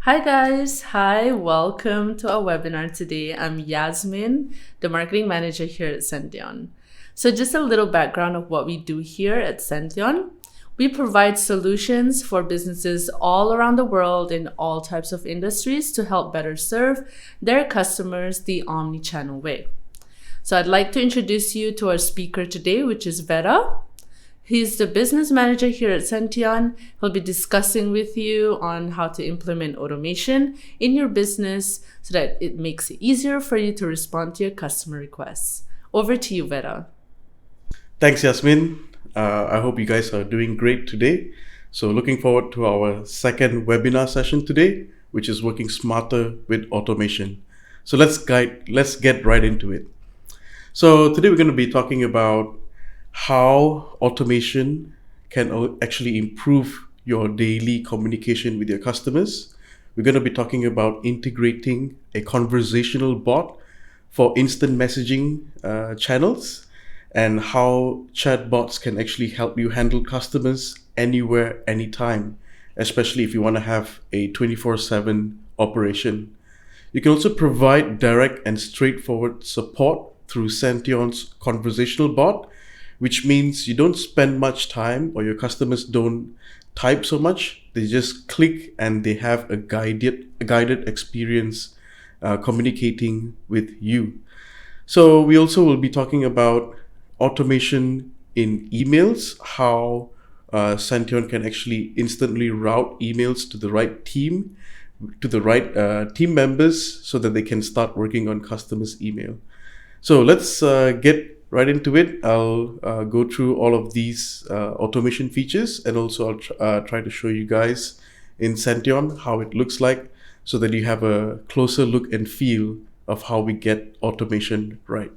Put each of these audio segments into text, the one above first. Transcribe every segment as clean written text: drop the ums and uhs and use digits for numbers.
Hi guys, hi, welcome to our webinar today. I'm Yasmin, the marketing manager here at Cention. So just a little background of what we do here at Cention. We provide solutions for businesses all around the world in all types of industries to help better serve their customers the omni-channel way. So I'd like to introduce you to our speaker today, which is Vera. He's the business manager here at Cention. He'll be discussing with you on how to implement automation in your business so that it makes it easier for you to respond to your customer requests. Over to you, Vera. Thanks, Yasmin. I hope you guys are doing great today. So looking forward to our second webinar session today, which is working smarter with automation. So let's get right into it. So today we're going to be talking about how automation can actually improve your daily communication with your customers. We're going to be talking about integrating a conversational bot for instant messaging channels and how chatbots can actually help you handle customers anywhere, anytime, especially if you want to have a 24/7 operation. You can also provide direct and straightforward support through Cention's conversational bot, which means you don't spend much time or your customers don't type so much. They just click and they have a guided experience communicating with you. So we also will be talking about automation in emails, how Cention can actually instantly route emails to the right team, to the right team members so that they can start working on customers' email. So let's get right into it. I'll go through all of these automation features, and also I'll try to show you guys in Cention how it looks like so that you have a closer look and feel of how we get automation right.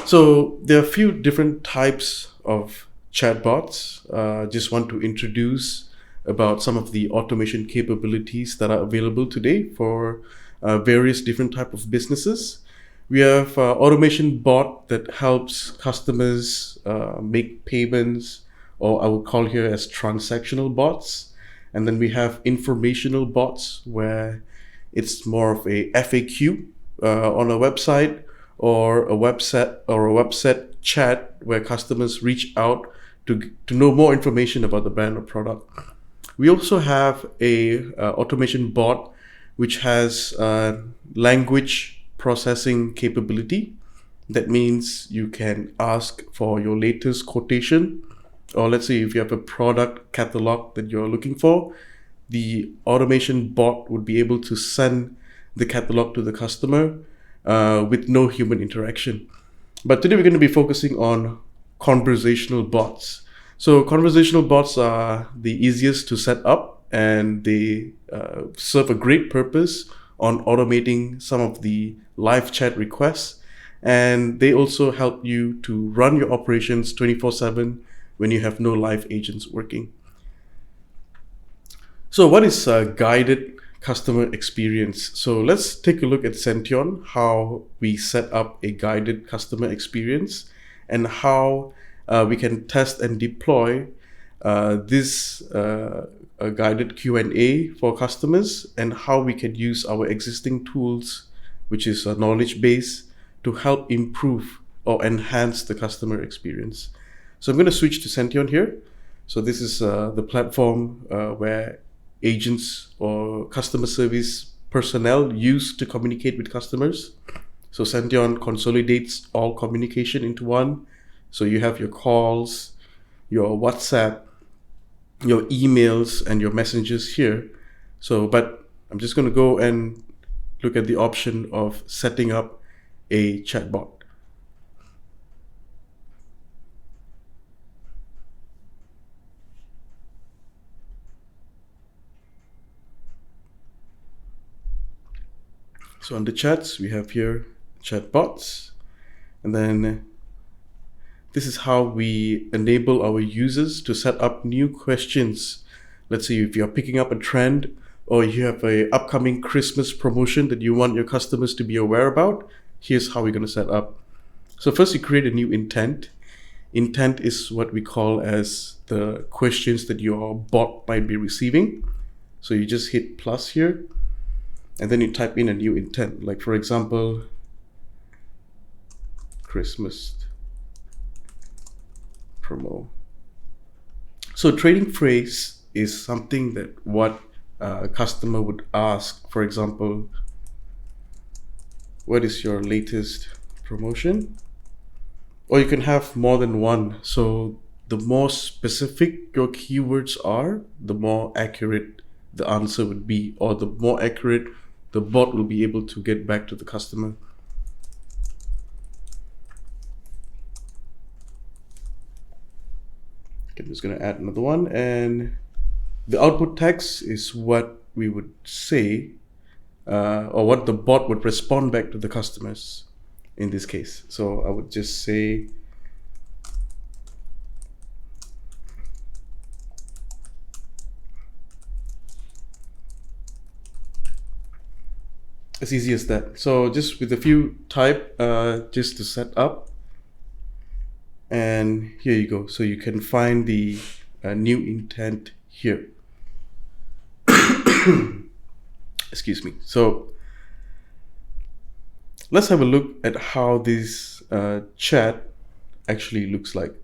So there are a few different types of chatbots. Just want to introduce about some of the automation capabilities that are available today for various different type of businesses. We have automation bot that helps customers make payments, or I would call here as transactional bots. And then we have informational bots where it's more of a FAQ on a website, or a website chat where customers reach out to know more information about the brand or product. We also have a automation bot which has language processing capability. That means you can ask for your latest quotation, or let's say if you have a product catalog that you're looking for, the automation bot would be able to send the catalog to the customer with no human interaction. But today we're going to be focusing on conversational bots. So conversational bots are the easiest to set up, and they serve a great purpose on automating some of the live chat requests. And they also help you to run your operations 24/7 when you have no live agents working. So what is guided customer experience? So let's take a look at Cention, how we set up a guided customer experience, and how we can test and deploy this a guided Q&A for customers, and how we can use our existing tools, which is a knowledge base, to help improve or enhance the customer experience. So I'm going to switch to Cention here. So this is the platform where agents or customer service personnel use to communicate with customers. So Cention consolidates all communication into one. So you have your calls, your WhatsApp, your emails, and your messages here. So, but I'm just going to go and look at the option of setting up a chatbot. So under chats, we have here chatbots, and then this is how we enable our users to set up new questions. Let's say if you're picking up a trend, or you have a upcoming Christmas promotion that you want your customers to be aware about, here's how we're going to set up. So first you create a new intent. Intent is what we call as the questions that your bot might be receiving. So you just hit plus here, and then you type in a new intent. Like for example, Christmas promo. So trading phrase is something that what a customer would ask. For example, what is your latest promotion? Or you can have more than one. So the more specific your keywords are, the more accurate the answer would be, or the more accurate the bot will be able to get back to the customer. Okay, I'm just going to add another one, and the output text is what we would say, or what the bot would respond back to the customers in this case. So I would just say, as easy as that. So just with a few type, just to set up, and here you go. So you can find the new intent here. Excuse me. So let's have a look at how this chat actually looks like.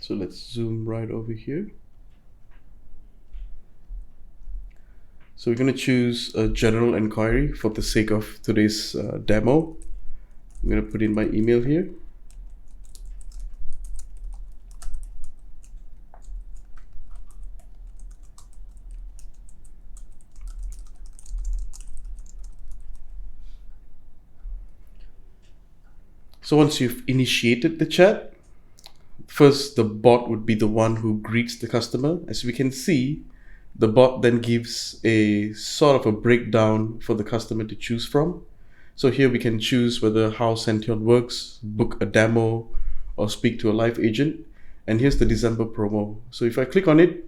So let's zoom right over here. So we're going to choose a general inquiry for the sake of today's demo. I'm going to put in my email here. So once you've initiated the chat, first the bot would be the one who greets the customer. As we can see, the bot then gives a sort of a breakdown for the customer to choose from. So here we can choose whether how Cention works, book a demo, or speak to a live agent. And here's the December promo. So if I click on it,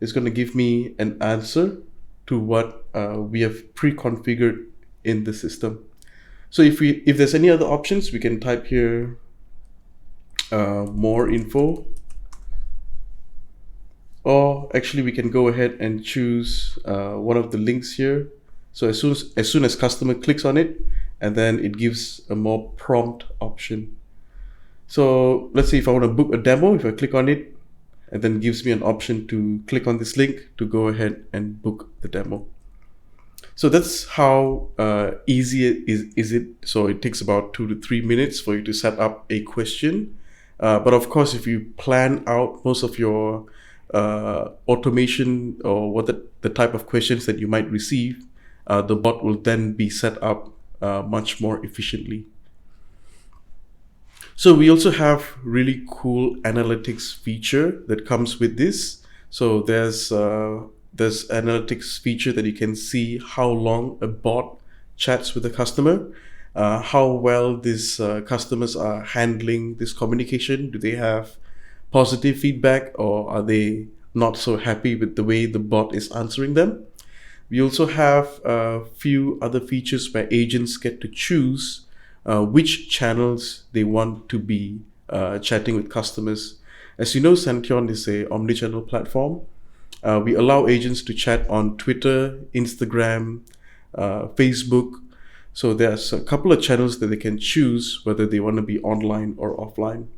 it's going to give me an answer to what we have pre-configured in the system. So if there's any other options, we can type here more info, or actually we can go ahead and choose one of the links here. So as soon as customer clicks on it, and then it gives a more prompt option. So let's say if I want to book a demo, if I click on it, and then gives me an option to click on this link to go ahead and book the demo. So that's how easy is it. So it takes about 2 to 3 minutes for you to set up a question. But of course, if you plan out most of your automation or what the type of questions that you might receive, the bot will then be set up much more efficiently. So we also have really cool analytics feature that comes with this. So there's analytics feature that you can see how long a bot chats with a customer, how well these customers are handling this communication. Do they have positive feedback, or are they not so happy with the way the bot is answering them? We also have a few other features where agents get to choose which channels they want to be chatting with customers. As you know, Cention is a omni-channel platform. We allow agents to chat on Twitter, Instagram, Facebook. So there's a couple of channels that they can choose whether they want to be online or offline.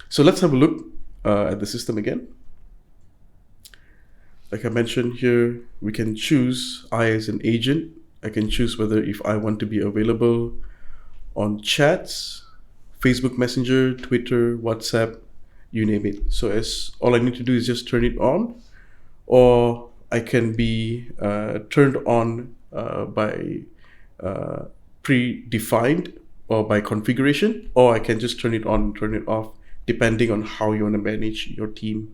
So let's have a look at the system again. Like I mentioned here, we can choose, I as an agent, I can choose whether if I want to be available on chats, Facebook Messenger, Twitter, WhatsApp, you name it. So all I need to do is just turn it on, or I can be turned on by predefined or by configuration, or I can just turn it on and turn it off depending on how you want to manage your team.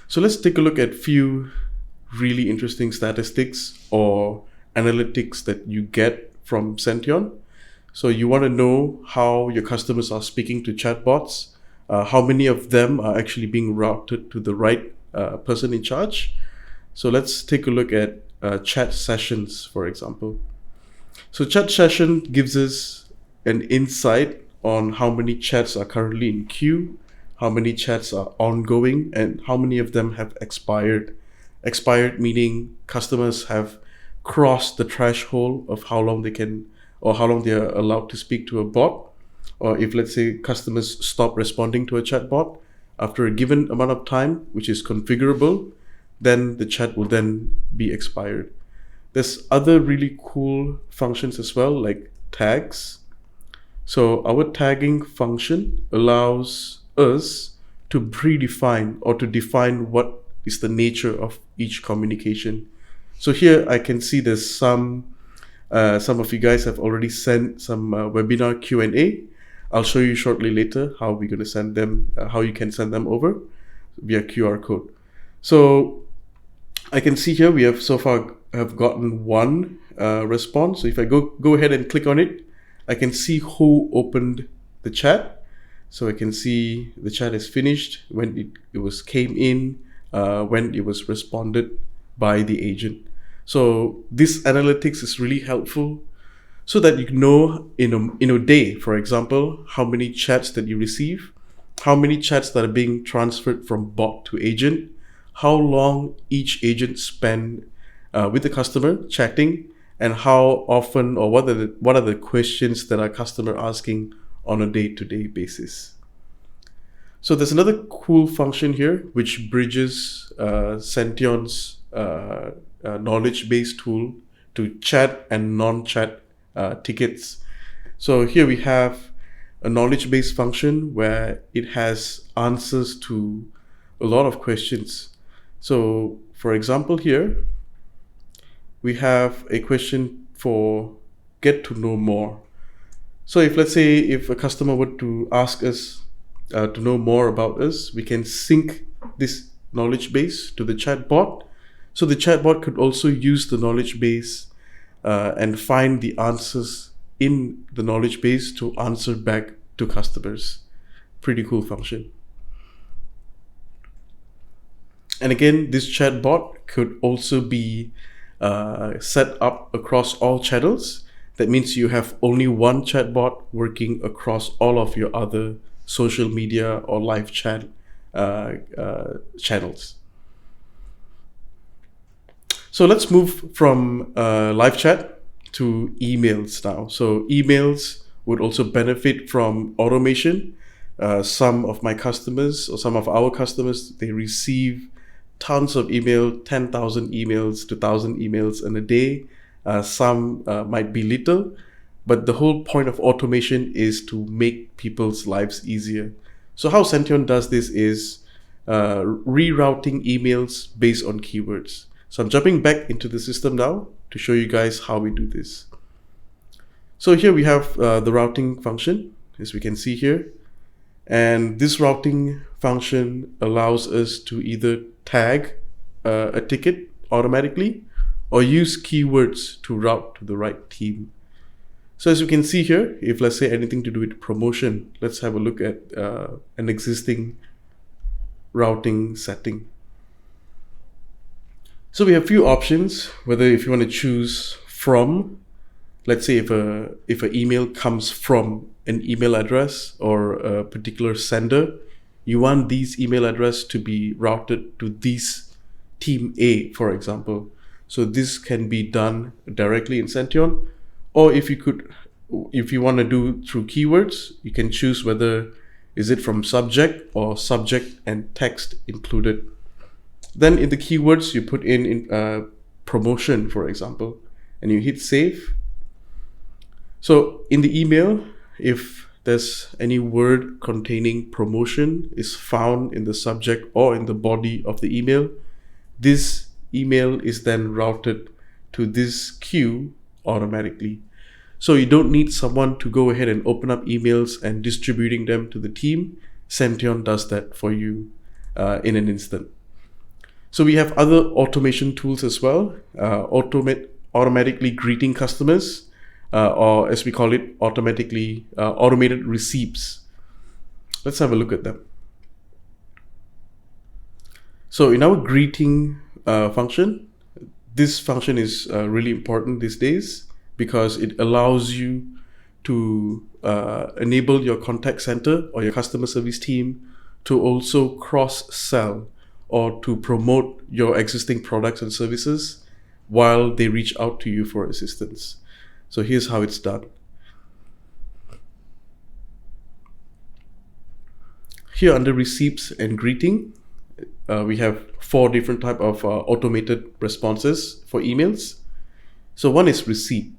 So let's take a look at few really interesting statistics or analytics that you get from Cention. So you want to know how your customers are speaking to chatbots, how many of them are actually being routed to the right person in charge. So let's take a look at chat sessions, for example. So chat session gives us an insight on how many chats are currently in queue, how many chats are ongoing, and how many of them have expired. Expired meaning customers have crossed the threshold of how long they can or how long they are allowed to speak to a bot. Or if, let's say, customers stop responding to a chatbot after a given amount of time, which is configurable, then the chat will then be expired. There's other really cool functions as well, like tags. So our tagging function allows us to predefine or to define what is the nature of each communication. So here I can see there's some of you guys have already sent some webinar Q&A. I'll show you shortly later how we're going to send them, how you can send them over via QR code. So I can see here we have so far have gotten one response. So if I go ahead and click on it, I can see who opened the chat. So I can see the chat is finished, when it was came in, when it was responded by the agent. So this analytics is really helpful so that you know in a day, for example, how many chats that you receive, how many chats that are being transferred from bot to agent, how long each agent spend with the customer chatting, and how often or what are the questions that our customer asking on a day-to-day basis. So there's another cool function here which bridges Cention's knowledge-based tool to chat and non-chat tickets. So here we have a knowledge-based function where it has answers to a lot of questions. So for example, here we have a question for get to know more. So if, let's say, if a customer were to ask us to know more about us, we can sync this knowledge base to the chatbot. So the chatbot could also use the knowledge base and find the answers in the knowledge base to answer back to customers. Pretty cool function. And again, this chatbot could also be set up across all channels. That means you have only one chatbot working across all of your other social media or live chat channels. So let's move from live chat to emails now. So emails would also benefit from automation. Some of my customers or some of our customers, they receive tons of email, 10,000 emails to 1,000 emails in a day. Some might be little, but the whole point of automation is to make people's lives easier. So how Cention does this is rerouting emails based on keywords. So I'm jumping back into the system now to show you guys how we do this. So here we have the routing function, as we can see here. And this routing function allows us to either tag a ticket automatically or use keywords to route to the right team. So as you can see here, if let's say anything to do with promotion, let's have a look at an existing routing setting. So we have a few options, whether if you want to choose from, let's say if an email comes from an email address or a particular sender, you want these email address to be routed to this team A, for example. So this can be done directly in Cention, or if you want to do through keywords, you can choose whether is it from subject or subject and text included. Then in the keywords, you put in promotion, for example, and you hit save. So in the email, if there's any word containing promotion is found in the subject or in the body of the email, this email is then routed to this queue automatically. So you don't need someone to go ahead and open up emails and distributing them to the team. Cention does that for you in an instant. So we have other automation tools as well. Automatically greeting customers. or as we call it, automated receipts. Let's have a look at them. So in our greeting function, this function is really important these days because it allows you to enable your contact center or your customer service team to also cross-sell or to promote your existing products and services while they reach out to you for assistance. So here's how it's done. Here under receipts and greeting, we have 4 different type of automated responses for emails. So one is receipt.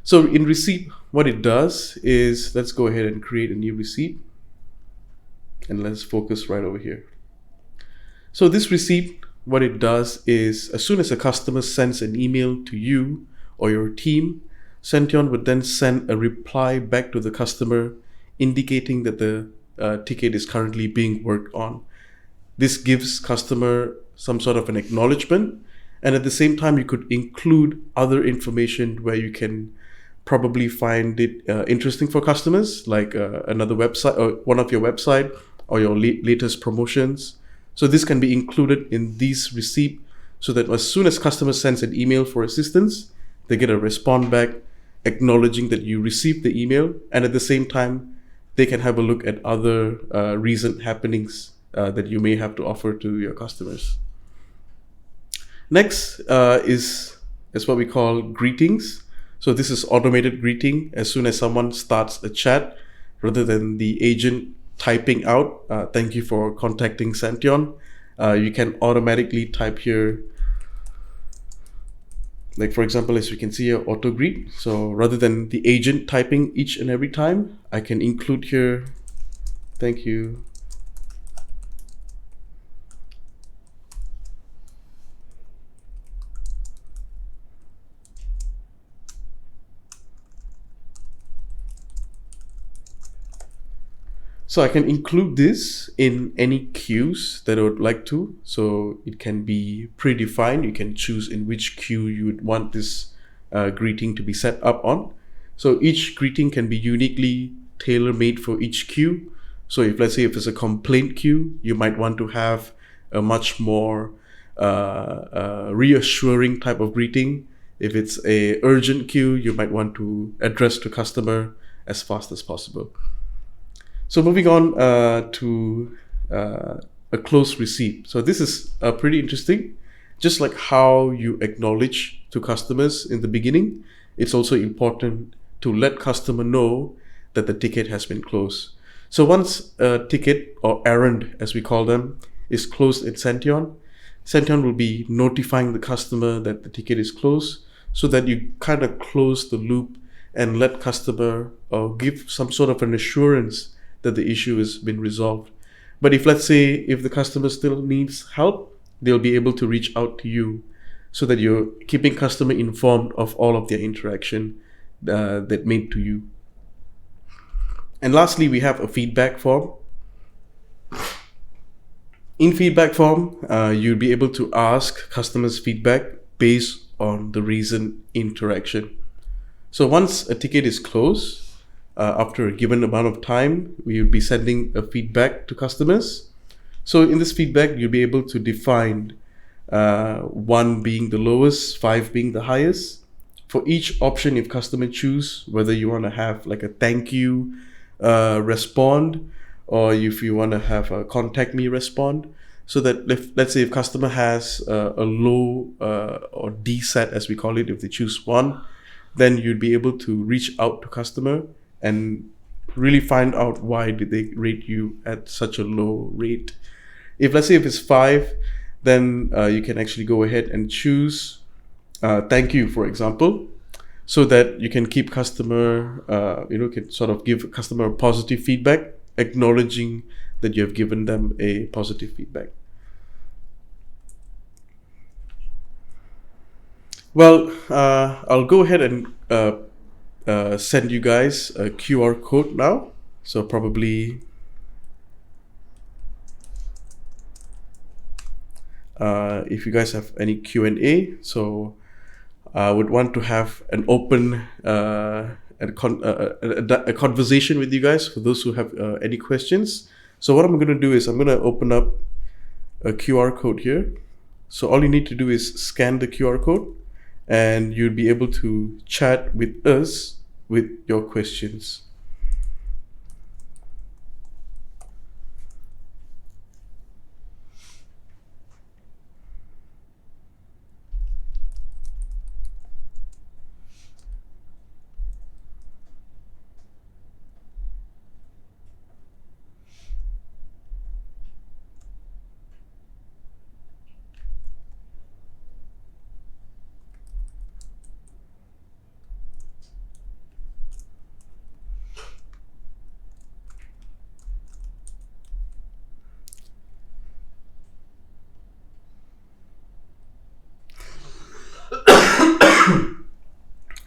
So in receipt, what it does is, let's go ahead and create a new receipt. And let's focus right over here. So this receipt, what it does is, as soon as a customer sends an email to you or your team, Cention would then send a reply back to the customer indicating that the ticket is currently being worked on. This gives customer some sort of an acknowledgement, and at the same time you could include other information where you can probably find it interesting for customers, like another website or one of your website or your latest promotions. So this can be included in this receipt so that as soon as customer sends an email for assistance, they get a response back acknowledging that you received the email, and at the same time they can have a look at other recent happenings that you may have to offer to your customers. Next is what we call greetings. So this is automated greeting. As soon as someone starts a chat, rather than the agent typing out, thank you for contacting Cention, you can automatically type here, like for example, as you can see here, auto greet. So rather than the agent typing each and every time, I can include here, thank you. So I can include this in any queues that I would like to. So it can be predefined. You can choose in which queue you would want this greeting to be set up on. So each greeting can be uniquely tailor-made for each queue. So if let's say if it's a complaint queue, you might want to have a much more reassuring type of greeting. If it's a urgent queue, you might want to address to customer as fast as possible. So moving on to a closed receipt. So this is pretty interesting. Just like how you acknowledge to customers in the beginning, it's also important to let customer know that the ticket has been closed. So once a ticket or errand, as we call them, is closed in Cention, Cention will be notifying the customer that the ticket is closed, so that you kind of close the loop and let customer give some sort of an assurance that the issue has been resolved. But if let's say if the customer still needs help, they'll be able to reach out to you, so that you're keeping customer informed of all of their interaction that made to you. And lastly, we have a feedback form. In feedback form, you'll be able to ask customers feedback based on the recent interaction. So once a ticket is closed, after a given amount of time, we will be sending a feedback to customers. So in this feedback, you'll be able to define 1 being the lowest, 5 being the highest. For each option, if customer choose whether you want to have like a thank you respond, or if you want to have a contact me respond, so that let's say if customer has a low or D set, as we call it, if they choose 1, then you'd be able to reach out to customer and really find out why did they rate you at such a low rate. If let's say if it's 5, then you can actually go ahead and choose thank you, for example, so that you can keep customer, can sort of give customer positive feedback, acknowledging that you have given them a positive feedback. Well, I'll go ahead and send you guys a QR code now. So probably if you guys have any Q&A, so would want to have an open a conversation with you guys for those who have any questions. So what I'm going to do is I'm going to open up a QR code here. So all you need to do is scan the QR code and you'll be able to chat with us with your questions.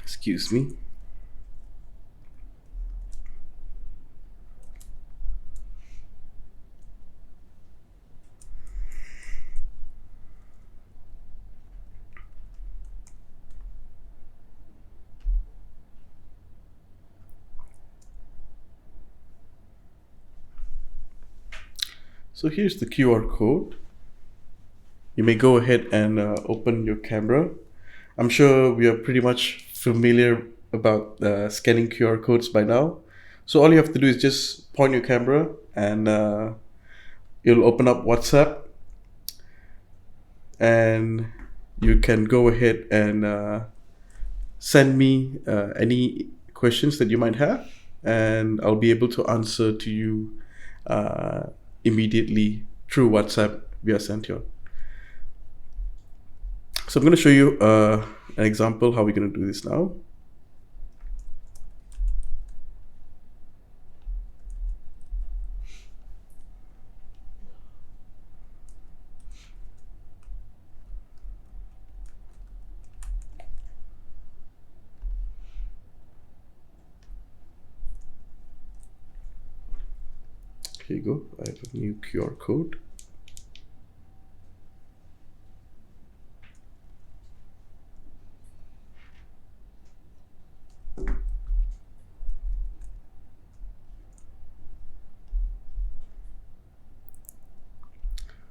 Excuse me. So here's the QR code. You may go ahead and open your camera. I'm sure we are pretty much familiar about scanning QR codes by now. So all you have to do is just point your camera and it'll open up WhatsApp. And you can go ahead and send me any questions that you might have, and I'll be able to answer to you immediately through WhatsApp via Cention. So I'm going to show you an example how we're going to do this now. Here you go. I have a new QR code.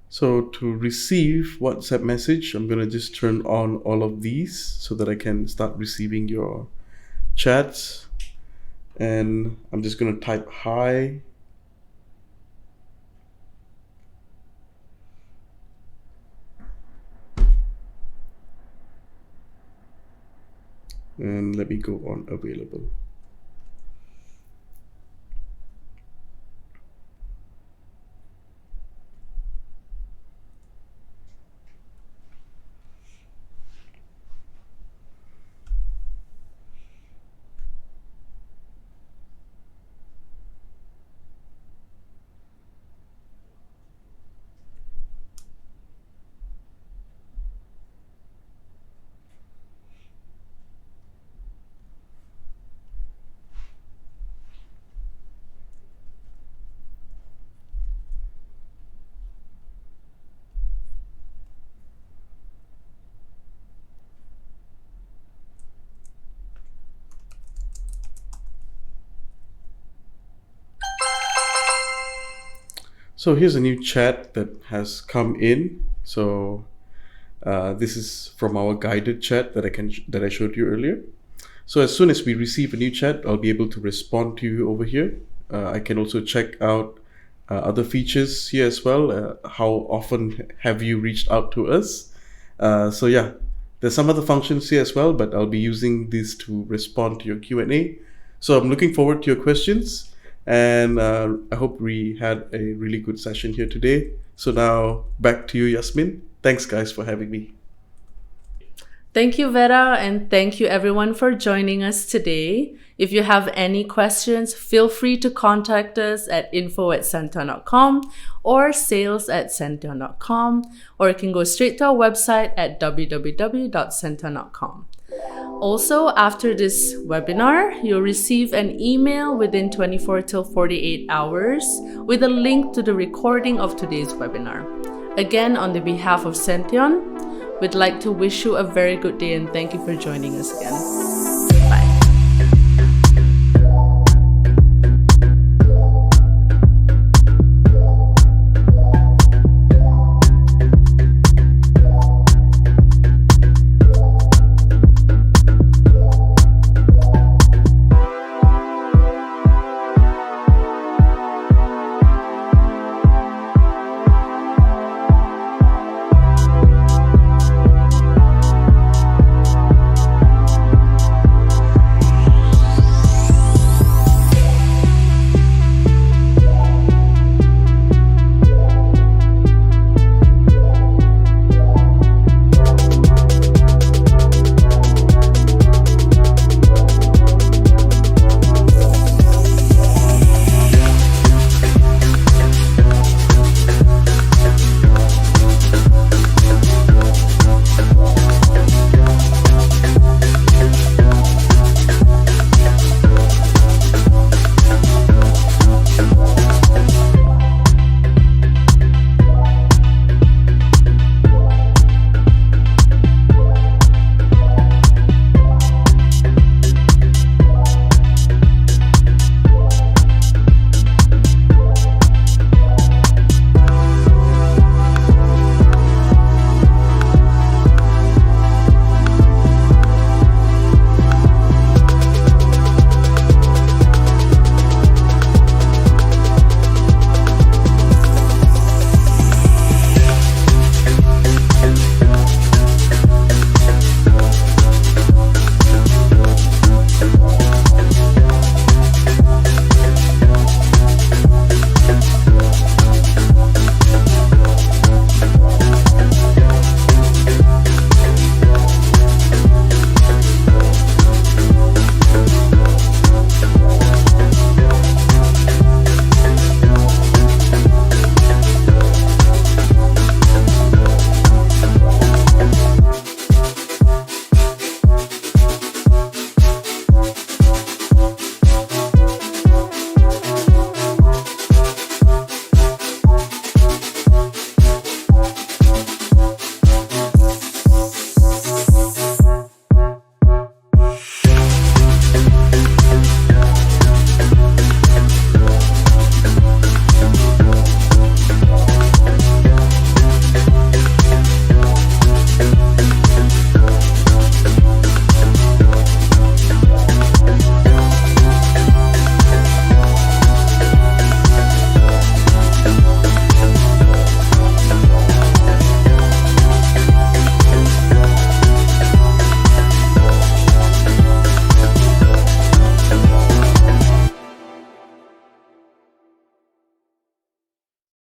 So to receive WhatsApp message, I'm going to just turn on all of these so that I can start receiving your chats. And I'm just going to type hi. And let me go on available. So here's a new chat that has come in. So this is from our guided chat that I showed you earlier. So as soon as we receive a new chat, I'll be able to respond to you over here. I can also check out other features here as well. How often have you reached out to us? So yeah, there's some other functions here as well, but I'll be using this to respond to your Q&A. So I'm looking forward to your questions. And I hope we had a really good session here today. So now back to you, Yasmin. Thanks, guys, for having me. Thank you, Vera, and thank you everyone for joining us today. If you have any questions, feel free to contact us at info@cention.com or sales@cention.com, or you can go straight to our website at www.cention.com. Also, after this webinar, you'll receive an email within 24 till 48 hours with a link to the recording of today's webinar. Again, on the behalf of Cention, We'd like to wish you a very good day and thank you for joining us again.